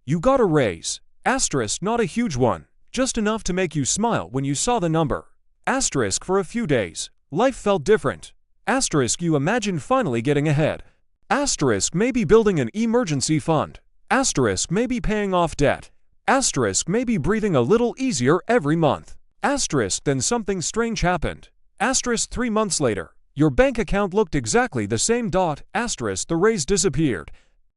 You got a raise. Asterisk, not a huge one, just enough to make you smile when you saw the number. Asterisk, for a few days, life felt different. Asterisk, you imagined finally getting ahead. Asterisk, maybe building an emergency fund. Asterisk, maybe paying off debt. Asterisk, maybe breathing a little easier every month. Asterisk, then something strange happened. Asterisk, 3 months later, your bank account looked exactly the same. Asterisk, the raise disappeared.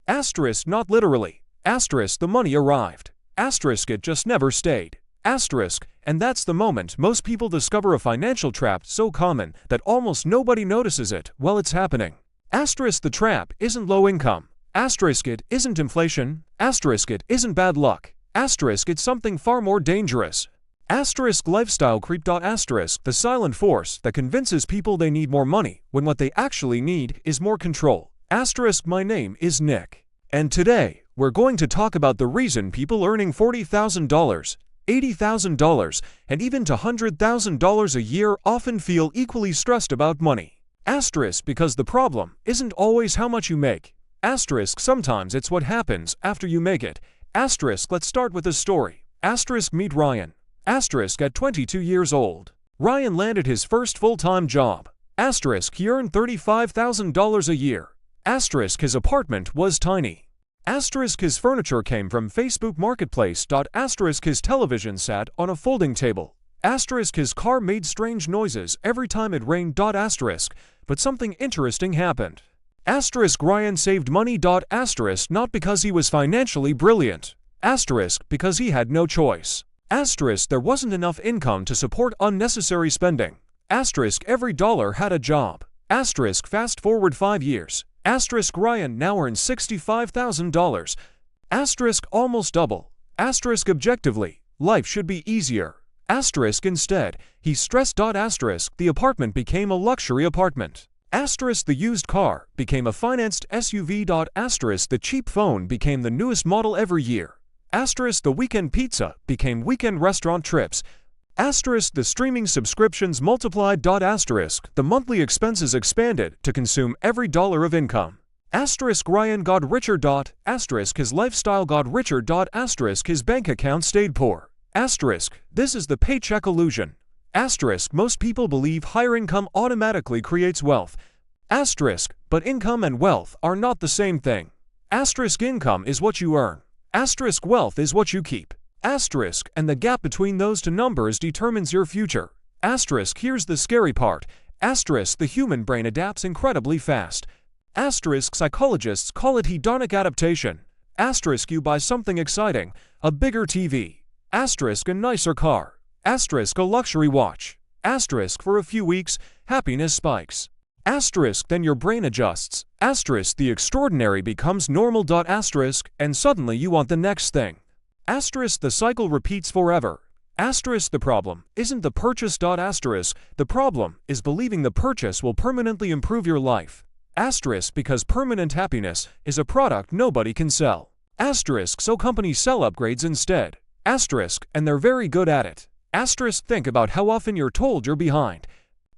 Asterisk, not literally. Asterisk, the money arrived. Asterisk, it just never stayed. Asterisk, and that's the moment most people discover a financial trap so common that almost nobody notices it while it's happening. Asterisk, the trap isn't low income. Asterisk, it isn't inflation. Asterisk, it isn't bad luck. Asterisk, it's something far more dangerous. Asterisk, lifestyle creep. Asterisk, the silent force that convinces people they need more money when what they actually need is more control. Asterisk, my name is Nick, and today we're going to talk about the reason people earning $40,000, $80,000, and even to $100,000 a year often feel equally stressed about money. Asterisk, because the problem isn't always how much you make. Asterisk, sometimes it's what happens after you make it. Asterisk, let's start with a story. Asterisk, meet Ryan. Asterisk, at 22 years old, Ryan landed his first full-time job. Asterisk, he earned $35,000 a year. Asterisk, his apartment was tiny. Asterisk, his furniture came from Facebook Marketplace. Asterisk, his television sat on a folding table. Asterisk, his car made strange noises every time it rained. Asterisk, but something interesting happened. Asterisk, Ryan saved money. Asterisk, not because he was financially brilliant. Asterisk, because he had no choice. Asterisk, there wasn't enough income to support unnecessary spending. Asterisk, every dollar had a job. Asterisk, fast forward 5 years. Asterisk, Ryan now earns $65,000. Asterisk, almost double. Asterisk, objectively, life should be easier. Asterisk, instead, he's stressed. Asterisk, the apartment became a luxury apartment. Asterisk, the used car became a financed SUV. Asterisk, the cheap phone became the newest model every year. Asterisk, the weekend pizza became weekend restaurant trips. Asterisk, the streaming subscriptions multiplied. Asterisk, the monthly expenses expanded to consume every dollar of income. Asterisk, Ryan got richer. Asterisk, his lifestyle got richer. Asterisk, his bank account stayed poor. Asterisk, this is the paycheck illusion. Asterisk, most people believe higher income automatically creates wealth. Asterisk, but income and wealth are not the same thing. Asterisk, income is what you earn. Asterisk, wealth is what you keep. Asterisk, and the gap between those two numbers determines your future. Asterisk, here's the scary part. Asterisk, the human brain adapts incredibly fast. Asterisk, psychologists call it hedonic adaptation. Asterisk, you buy something exciting, a bigger TV. Asterisk, a nicer car. Asterisk, a luxury watch. Asterisk, for a few weeks, happiness spikes. Asterisk, then your brain adjusts. Asterisk, the extraordinary becomes normal. Asterisk, and suddenly you want the next thing. Asterisk, the cycle repeats forever. Asterisk, the problem isn't the purchase. Asterisk, the problem is believing the purchase will permanently improve your life. Asterisk, because permanent happiness is a product nobody can sell. Asterisk, so companies sell upgrades instead. Asterisk, and they're very good at it. Asterisk, think about how often you're told you're behind.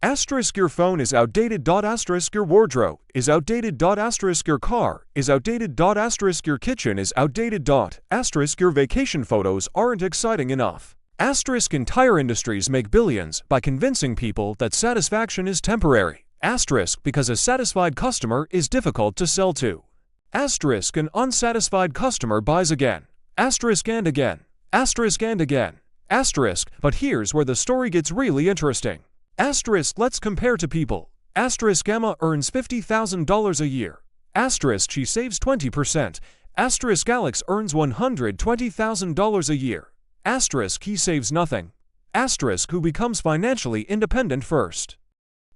Asterisk, your phone is outdated. Asterisk, your wardrobe is outdated. Asterisk, your car is outdated. Asterisk, your kitchen is outdated. Asterisk, your vacation photos aren't exciting enough. Asterisk, entire industries make billions by convincing people that satisfaction is temporary. Asterisk, because a satisfied customer is difficult to sell to. Asterisk, an unsatisfied customer buys again. Asterisk, and again. Asterisk, and again. Asterisk, but here's where the story gets really interesting. Asterisk, let's compare to people. Asterisk, Emma earns $50,000 a year. Asterisk, she saves 20%. Asterisk, Alex earns $120,000 a year. Asterisk, he saves nothing. Asterisk, who becomes financially independent first.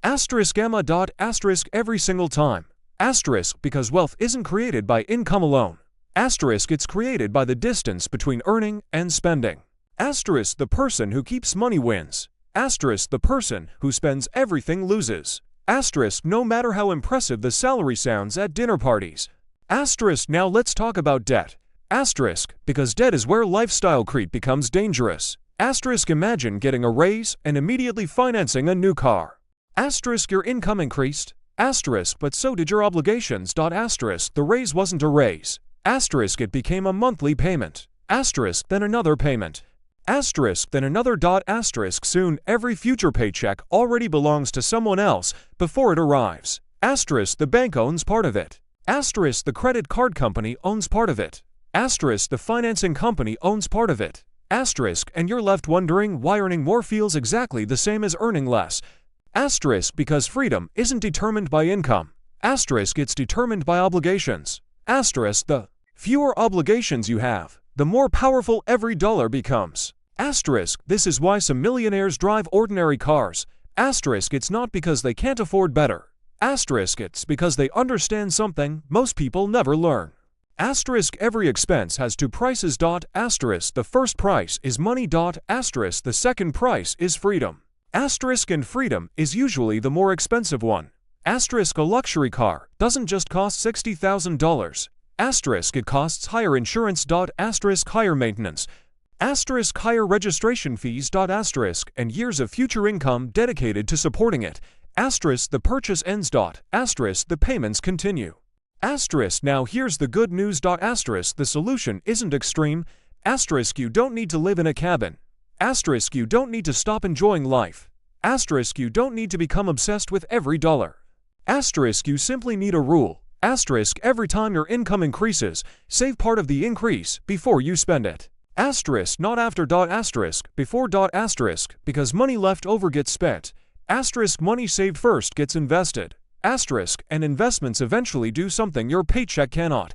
Asterisk, Emma. Asterisk, every single time. Asterisk, because wealth isn't created by income alone. Asterisk, it's created by the distance between earning and spending. Asterisk, the person who keeps money wins. Asterisk, the person who spends everything loses. Asterisk, no matter how impressive the salary sounds at dinner parties. Asterisk, now let's talk about debt. Asterisk, because debt is where lifestyle creep becomes dangerous. Asterisk, imagine getting a raise and immediately financing a new car. Asterisk, your income increased. Asterisk, but so did your obligations. Asterisk, the raise wasn't a raise. Asterisk it became a monthly payment. Asterisk then another payment. Asterisk then another. Asterisk soon every future paycheck already belongs to someone else before it arrives. Asterisk the bank owns part of it. Asterisk the credit card company owns part of it. Asterisk the financing company owns part of it. Asterisk and you're left wondering why earning more feels exactly the same as earning less. Asterisk because freedom isn't determined by income. Asterisk it's determined by obligations. Asterisk the fewer obligations you have, the more powerful every dollar becomes. Asterisk this is why some millionaires drive ordinary cars. Asterisk it's not because they can't afford better. Asterisk it's because they understand something most people never learn. Asterisk every expense has two prices. Asterisk the first price is money. Asterisk the second price is freedom. Asterisk and freedom is usually the more expensive one. Asterisk a luxury car doesn't just cost $60,000. Asterisk it costs higher insurance. Asterisk higher maintenance. Asterisk higher registration fees. Asterisk and years of future income dedicated to supporting it. Asterisk the purchase ends. Asterisk the payments continue. Asterisk now here's the good news. Asterisk the solution isn't extreme. Asterisk you don't need to live in a cabin. Asterisk you don't need to stop enjoying life. Asterisk you don't need to become obsessed with every dollar. Asterisk you simply need a rule. Asterisk every time your income increases, save part of the increase before you spend it. Asterisk not after. Asterisk before. Asterisk because money left over gets spent. Asterisk money saved first gets invested. Asterisk and investments eventually do something your paycheck cannot.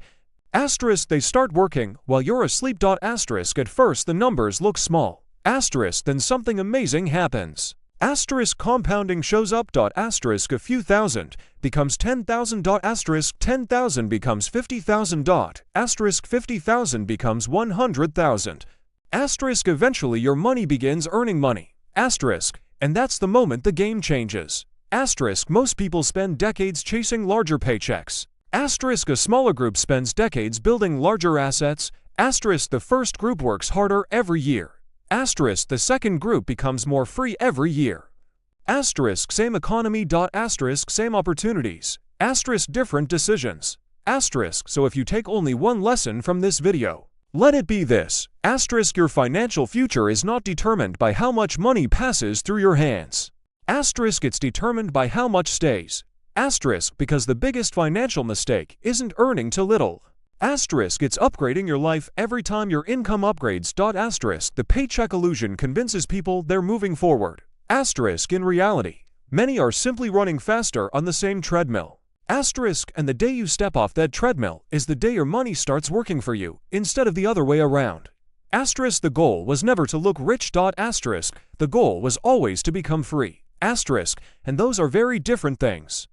Asterisk they start working while you're asleep. Asterisk at first the numbers look small. Asterisk then something amazing happens. Asterisk compounding shows up. Asterisk a few thousand becomes 10,000. Asterisk 10,000 becomes 50,000. Asterisk 50,000 becomes 100,000. Asterisk eventually your money begins earning money. Asterisk and that's the moment the game changes. Asterisk most people spend decades chasing larger paychecks. Asterisk a smaller group spends decades building larger assets. Asterisk the first group works harder every year. Asterisk the second group becomes more free every year. Asterisk same economy. Asterisk same opportunities. Asterisk different decisions. Asterisk so if you take only one lesson from this video, let it be this. Asterisk your financial future is not determined by how much money passes through your hands. Asterisk it's determined by how much stays. Asterisk because the biggest financial mistake isn't earning too little. Asterisk it's upgrading your life every time your income upgrades. Asterisk the paycheck illusion convinces people they're moving forward. Asterisk in reality, many are simply running faster on the same treadmill. Asterisk and the day you step off that treadmill is the day your money starts working for you instead of the other way around. Asterisk the goal was never to look rich. Asterisk the goal was always to become free. Asterisk and those are very different things.